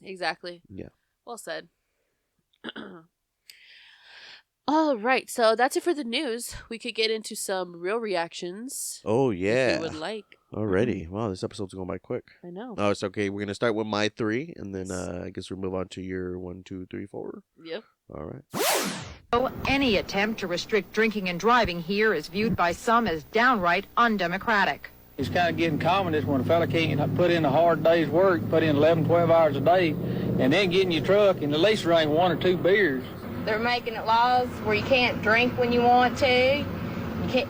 Exactly. Yeah. Well said. All right, so that's it for the news. We could get into some real reactions. Oh, yeah. If you would like. Already. Wow, this episode's going by quick. I know. Oh, it's okay. We're going to start with my 3, and then I guess we'll move on to your 1, 2, 3, 4. Yep. All right. Any attempt to restrict drinking and driving here is viewed by some as downright undemocratic. It's kind of getting common is when a fella can't put in a hard day's work, put in 11, 12 hours a day, and then get in your truck and at least drink 1 or 2 beers. They're making it laws where you can't drink when you want to.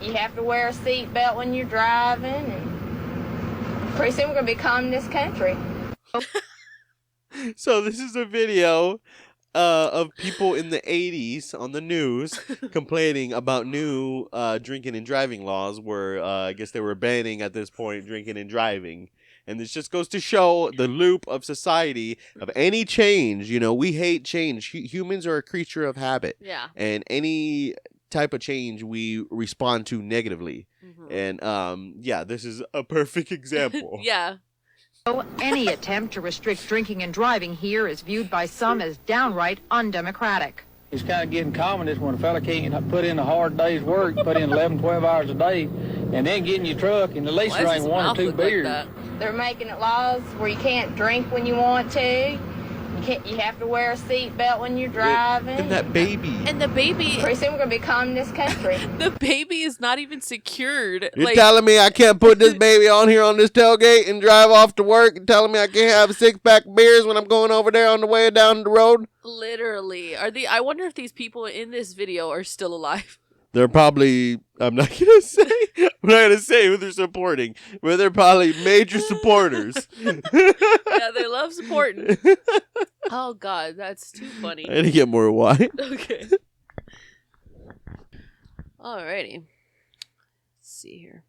You have to wear a seatbelt when you're driving. And pretty soon we're going to be communist country. So this is a video of people in the 80s on the news complaining about new drinking and driving laws where I guess they were banning at this point drinking and driving. And this just goes to show the loop of society of any change. We hate change. Humans are a creature of habit. Yeah. And any type of change we respond to negatively. And this is a perfect example. Yeah. Any attempt to restrict drinking and driving here is viewed by some as downright undemocratic. It's kind of getting common is when a fella can't put in a hard day's work, put in 11, 12 hours a day, and then get in your truck and at least drink 1 or 2 beers. They're making it laws where you can't drink when you want to. You have to wear a seatbelt when you're driving. And that baby. And the baby. Pretty soon we're going to be communist country. The baby is not even secured. You're telling me I can't put this baby on here on this tailgate and drive off to work, and telling me I can't have a 6-pack of beers when I'm going over there on the way down the road? Literally. I wonder if these people in this video are still alive. They're probably, I'm not going to say who they're supporting, but they're probably major supporters. Yeah, they love supporting. Oh, God, that's too funny. I need to get more wine. Okay. Alrighty. Let's see here.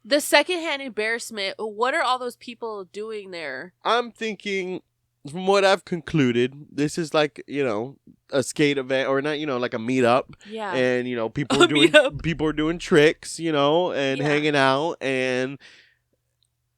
The secondhand embarrassment. What are all those people doing there? I'm thinking, from what I've concluded, this is like, a skate event, or not, like a meetup. Yeah. And, people are doing tricks, and hanging out, and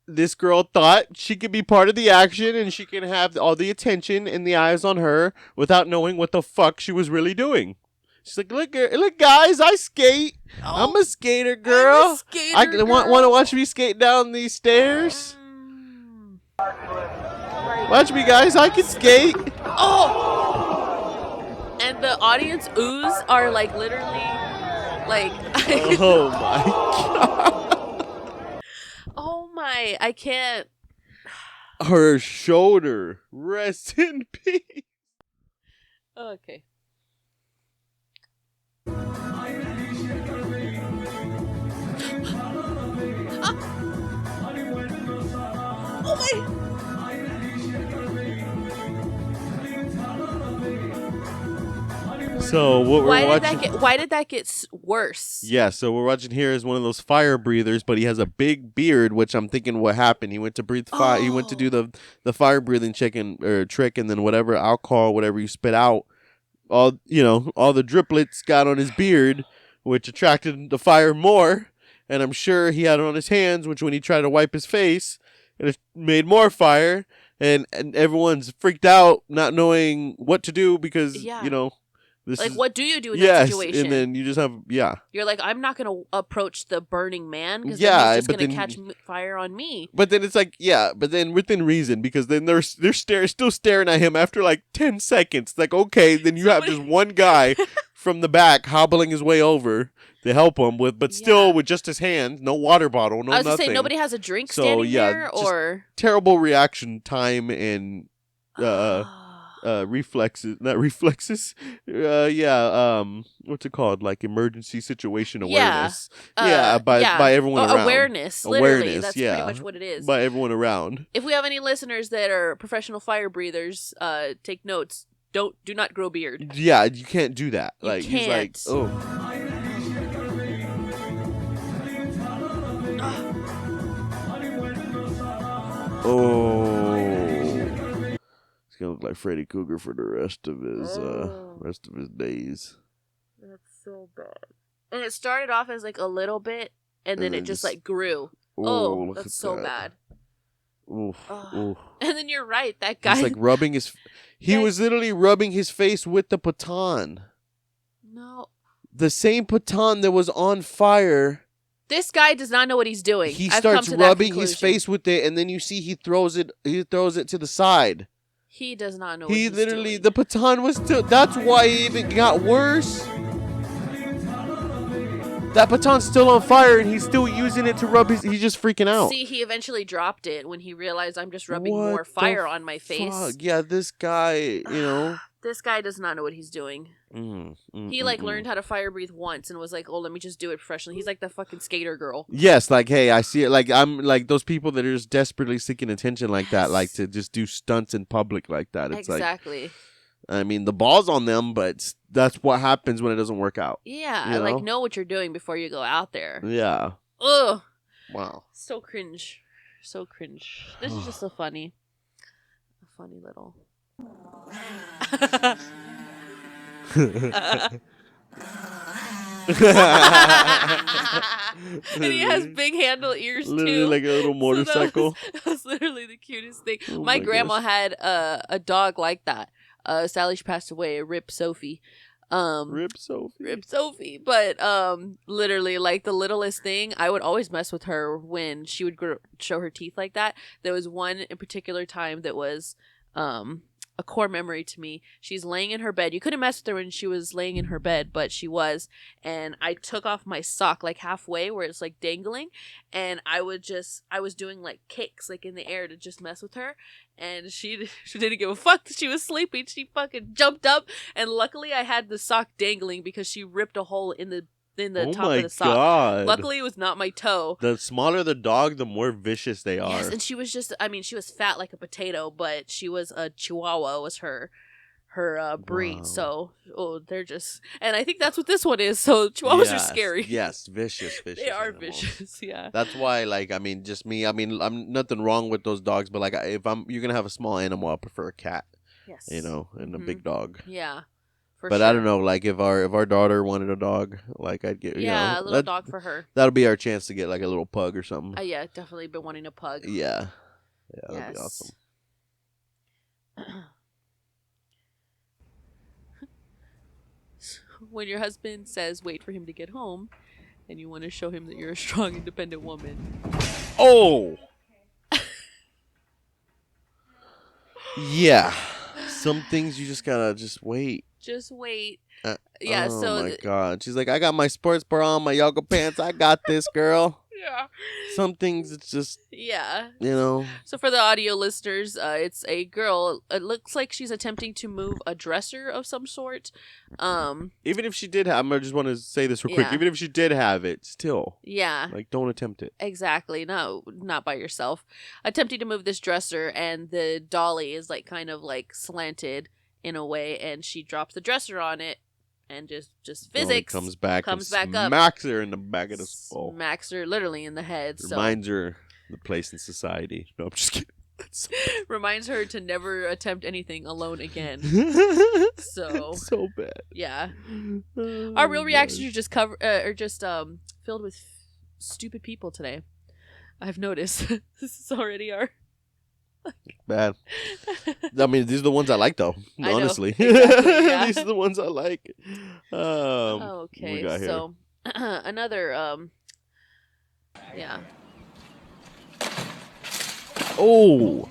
this girl thought she could be part of the action and she can have all the attention and the eyes on her without knowing what the fuck she was really doing. She's like, look, guys, I skate. I'm a skater, girl. I'm a skater, girl. Want to watch me skate down these stairs? Watch me, guys. I can skate. Oh! And and the audience oohs are like literally like. Oh my god. Oh my! I can't. Her shoulder. Rest in peace. Okay. Oh my! So what we're watching? Why did that get worse? Yeah, so we're watching here is one of those fire breathers, but he has a big beard, which I'm thinking what happened. He went to breathe fire. He went to do the fire breathing trick, and then whatever alcohol, whatever you spit out, all the driplets got on his beard, which attracted the fire more. And I'm sure he had it on his hands, which when he tried to wipe his face, it made more fire. And everyone's freaked out, not knowing what to do because what do you do in that situation? And then you just have You're like, I'm not gonna approach the burning man because he's just gonna catch fire on me. But then it's like but then within reason, because then they're still staring at him after like 10 seconds. Like, okay, then you have just one guy from the back hobbling his way over to help him still with just his hand, no water bottle, no nothing. I was gonna say nobody has a drink standing there, or terrible reaction time and reflexes, not reflexes. What's it called? Like emergency situation awareness. By everyone around. Awareness, literally. That's pretty much what it is. By everyone around. If we have any listeners that are professional fire breathers, take notes. Do not grow beard. Yeah, you can't do that. You like can't. He's like, oh. Oh. He's gonna look like Freddy Krueger for the rest of his days. That's so bad. And it started off as like a little bit, and then it just like grew. Oh, that's so bad. Oof. And then you're right. That guy. He's like rubbing his. He was literally rubbing his face with the baton. No. The same baton that was on fire. This guy does not know what he's doing. He starts rubbing his face with it, and then you see he throws it to the side. He does not know what he's doing. The baton was still... That's why it even got worse. That baton's still on fire, and he's still using it to rub his... He's just freaking out. See, he eventually dropped it when he realized I'm just rubbing more fire on my face. Fuck? Yeah, this guy, This guy does not know what he's doing. He learned how to fire breathe once and was like, "Oh, let me just do it professionally." He's like the fucking skater girl. Yes, like, hey, I see it. Like, I'm like those people that are just desperately seeking attention like that, like to just do stunts in public like that. It's exactly. I mean, the ball's on them, but that's what happens when it doesn't work out. Yeah, like know what you're doing before you go out there. Yeah. Ugh. Wow. So cringe. So cringe. This is just a funny little. And he has big handle ears literally too, like a little motorcycle. So that was literally the cutest thing. My grandma had a dog like that. Sally, she passed away. Rip Sophie. Rip Sophie. But literally, like the littlest thing, I would always mess with her when she would show her teeth like that. There was one in particular time that was a core memory to me. She's laying in her bed. You couldn't mess with her when she was laying in her bed, but she was. And I took off my sock like halfway where it's like dangling, and I was doing like kicks like in the air to just mess with her. And she didn't give a fuck. She was sleeping. She fucking jumped up, and luckily I had the sock dangling because she ripped a hole in the top of the sock. God. Luckily, it was not my toe. The smaller the dog, the more vicious they are. Yes, and she was she was fat like a potato, but she was a Chihuahua, was her breed. Wow. So, they're just... And I think that's what this one is. So, Chihuahuas are scary. Yes, vicious They are animals. vicious, yeah. That's why, like, I mean, just me. I mean, I'm nothing wrong with those dogs, but, like, if you're going to have a small animal, I prefer a cat. Yes. And a big dog. Yeah. But sure. I don't know, like if our daughter wanted a dog, like I'd get a little dog for her. That'll be our chance to get like a little pug or something. Yeah, definitely been wanting a pug. Yeah, that'd be awesome. When your husband says wait for him to get home, and you want to show him that you're a strong, independent woman. Oh. Yeah. Some things you just gotta just wait. Just wait. Yeah. Oh so my God. She's like, I got my sports bra on, my yoga pants. I got this, girl. yeah. Some things it's just, Yeah. you know. So for the audio listeners, it's a girl. It looks like she's attempting to move a dresser of some sort. Even if she did have, I just want to say this real quick. Yeah. Even if she did have it, still. Yeah. Like, don't attempt it. Exactly. No, not by yourself. Attempting to move this dresser, and the dolly is like kind of like slanted in a way, and she drops the dresser on it, and just physics comes back up, smacks her in the back of the skull. Smacks her literally in the head. Reminds her the place in society. No, I'm just kidding. Reminds her to never attempt anything alone again. So bad. Yeah. Oh, Our real reactions are just filled with stupid people today. I've noticed. This is already our bad. I mean, these are the ones I like, though. I know. Honestly, Exactly, yeah. These are the ones I like. Okay, we got here? so another yeah. Oh,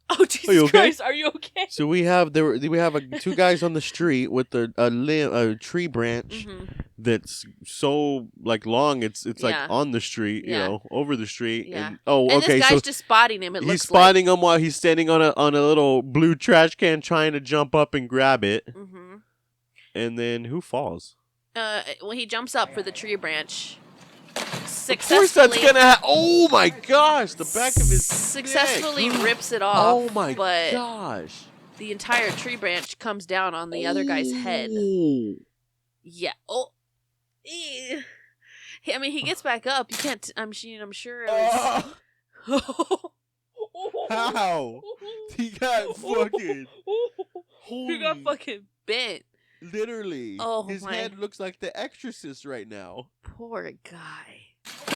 Oh Jesus Are you okay? Christ! Are you okay? so we have two guys on the street with a tree branch Mm-hmm. that's so like long. It's like Yeah. on the street, Yeah. over the street. Yeah. And And okay, this so guy's just spotting him. It he's looks spotting him while he's standing on a little blue trash can, trying to jump up and grab it. like. Mm-hmm. And then who falls? When he jumps up for the tree branch, Of course, successfully. that's gonna happen. Oh my gosh, the back of his successfully neck. rips it off. Oh my but gosh! the entire tree branch comes down on the other guy's head. Oh. Yeah. Oh. Eh. I mean, he gets back up. You can't. I'm sure. It was... How? He got fucking. He got Holy- fucking bent. Literally. Oh, his my. head looks like the Exorcist right now. Poor guy.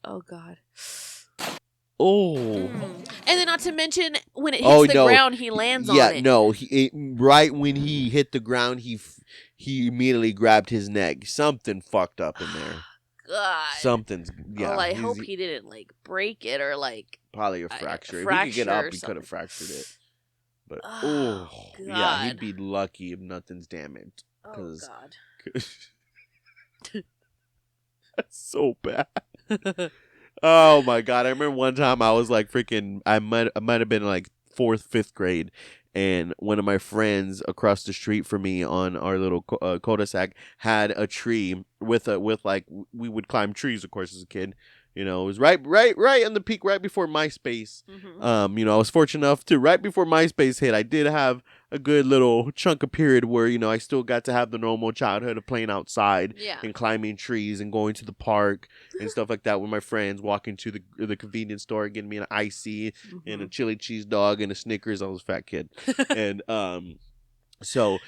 Oh God. Oh. And then, not to mention, when it hits Oh, the no. ground, he lands on Yeah, it. no. Right when he hit the ground, he immediately grabbed his neck. Something fucked up in there. God. Something's yeah. I hope he didn't like break it or like. Probably a fracture. If he could fracture get up, or he could something. have fractured it. But Oh, yeah, he'd God. be lucky if nothing's damaged. Oh 'Cause- God. That's so bad. Oh my God! I remember one time I was like freaking. I might have been like 4th, 5th grade, and one of my friends across the street from me on our little cul-de-sac had a tree with like we would climb trees, of course, as a kid. You know, it was right on the peak, right before MySpace. Mm-hmm. You know, I was fortunate enough to right before MySpace hit, I did have a good little chunk of period where, you know, I still got to have the normal childhood of playing outside Yeah. and climbing trees and going to the park and stuff like that with my friends, walking to the convenience store, getting me an icy and a chili cheese dog and a Snickers. I was a fat kid. And so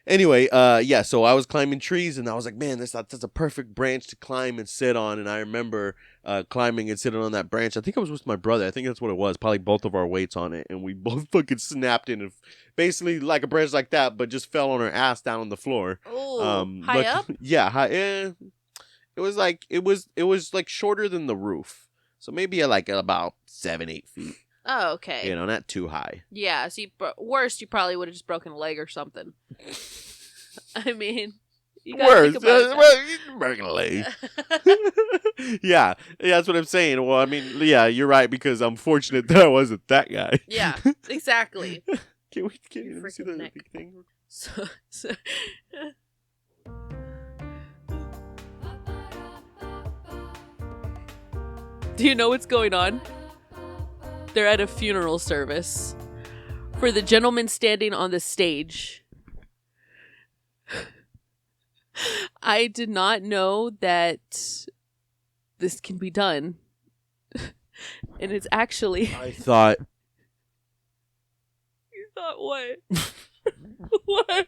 anyway, yeah, so I was climbing trees and I was like, man, that's a perfect branch to climb and sit on. And I remember climbing and sitting on that branch. I think I was with my brother. I think that's what it was. Probably both of our weights on it. And we both fucking snapped in, basically like a branch like that, but just fell on our ass down on the floor. Oh, high up? Yeah, high. It was like shorter than the roof. So maybe like about 7-8 feet. Oh, okay. You know, not too high. Yeah. So worst, you probably would have just broken a leg or something. I mean, you gotta Worse. think about it. Well, you're breaking a leg. Yeah, that's what I'm saying. Well, I mean, yeah, you're right, because I'm fortunate that I wasn't that guy. Yeah, exactly. Can Your you see freaking the neck. big thing? So do you know what's going on? They're at a funeral service for the gentleman standing on the stage. I did not know that this can be done. And it's actually... I thought, You thought what? What?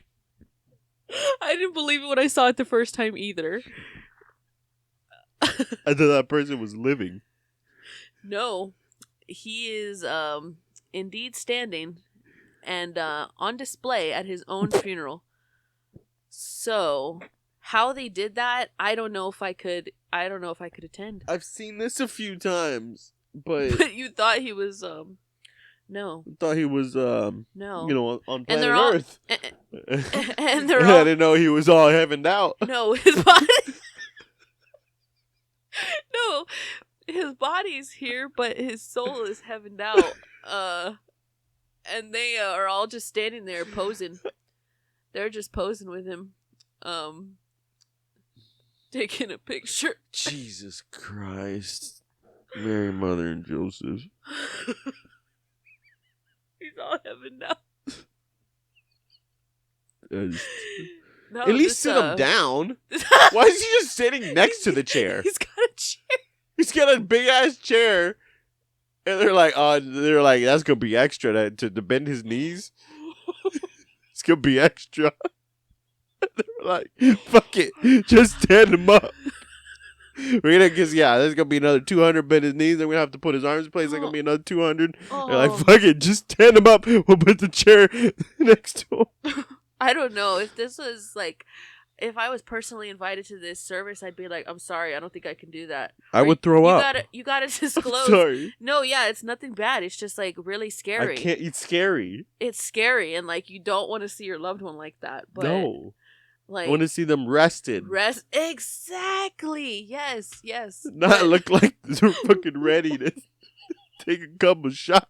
I didn't believe it when I saw it the first time either. I thought that person was living. No. He is indeed standing and on display at his own funeral. So, how they did that, I don't know if I could attend. I've seen this a few times, but But you thought he was No. I thought he was, No. on And planet they're all- Earth. And they're I all... didn't know he was all heavened out. No, his body... No, his body's here, but his soul is heavened out. And they are all just standing there posing. They're just posing with him. Taking a picture. Jesus Christ. Mary, Mother, and Joseph. He's all heaven now. No, At least sit him down. Why is he just sitting next to the chair? He's got a chair. He's got a big ass chair. And they're like, that's gonna be extra to bend his knees. It's gonna be extra. They're like, fuck it, just stand him up. There's gonna be another 200 bend his knees. Then we have to put his arms in place. There's gonna be another 200. They're like, fuck it, just stand him up. We'll put the chair next to him. I don't know if this was like. If I was personally invited to this service, I'd be like, I'm sorry, I don't think I can do that. I would throw up. You gotta disclose. Sorry. No, yeah, it's nothing bad. It's just like really scary. It's scary. It's scary, and like you don't want to see your loved one like that. But no. Like I want to see them rested. Exactly. Yes. Not look like they're fucking ready to take a couple shots.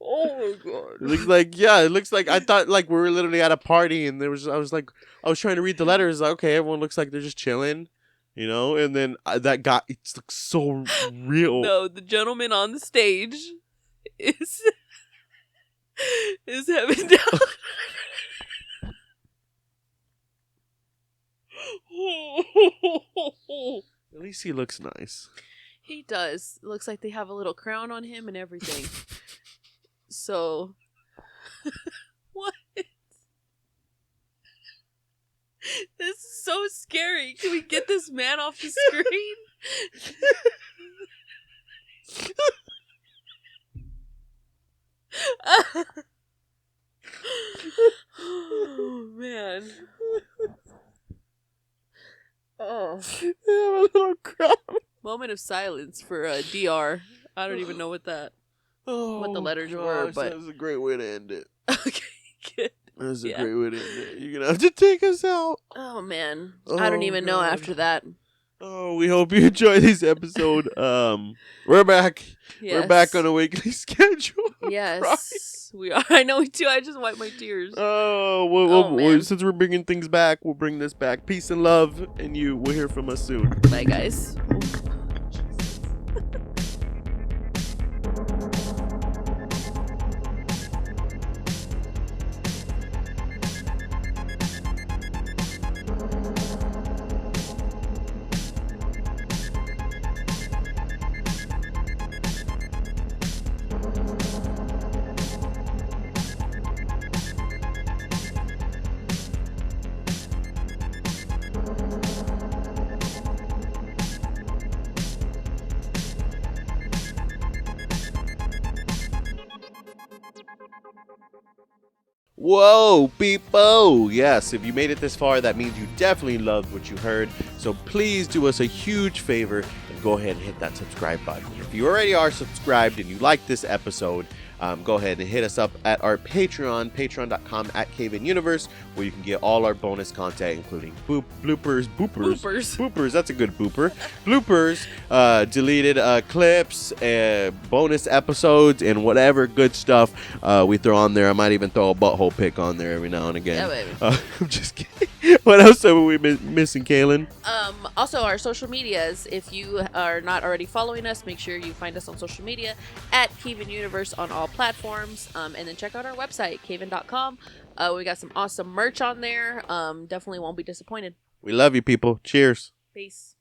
Oh my god. It looks like I thought like we were literally at a party and I was trying to read the letters like, okay, everyone looks like they're just chilling, and then that guy, it looks so real. No, the gentleman on the stage is heaven down. At least he looks nice. He does. It looks like they have a little crown on him and everything. So, what? This is so scary. Can we get this man off the screen? Oh, man. Oh. A little crowd. Moment of silence for DR. I don't even know what the letters were, but that was a great way to end it. Okay, good. That was a great way to end it. You're gonna have to take us out. Oh man, I don't even know after that. Oh, we hope you enjoyed this episode. We're back. Yes. We're back on a weekly schedule. Yes, we are. I know we do. I just wiped my tears. Since we're bringing things back, we'll bring this back. Peace and love, and we'll hear from us soon. Bye, guys. Whoa, people! Yes, if you made it this far, that means you definitely loved what you heard. So please do us a huge favor and go ahead and hit that subscribe button. If you already are subscribed and you like this episode, go ahead and hit us up at our Patreon, patreon.com/CayVinUniverse, where you can get all our bonus content, including bloopers, that's a good booper, bloopers, deleted clips, bonus episodes, and whatever good stuff we throw on there. I might even throw a butthole pic on there every now and again. Yeah, baby. I'm just kidding. What else have we been missing, Caylin? Also, our social medias. If you are not already following us, make sure you find us on social media at CayVin Universe on all platforms. And then check out our website, CayVin.com. We got some awesome merch on there. Definitely won't be disappointed. We love you, people. Cheers. Peace.